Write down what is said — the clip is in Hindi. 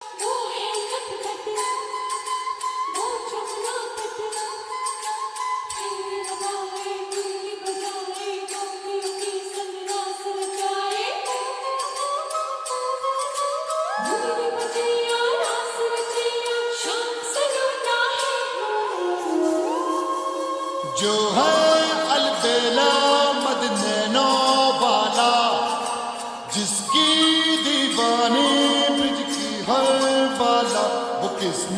वो है नटखट, वो चुपना पट, फिर लगाए दिल बजाए, गोपियों की संग रास रचाए। भूल बजैया रास रचैया, शाम सलोना है। जो है अलबेला मद नैनो वाला, जिस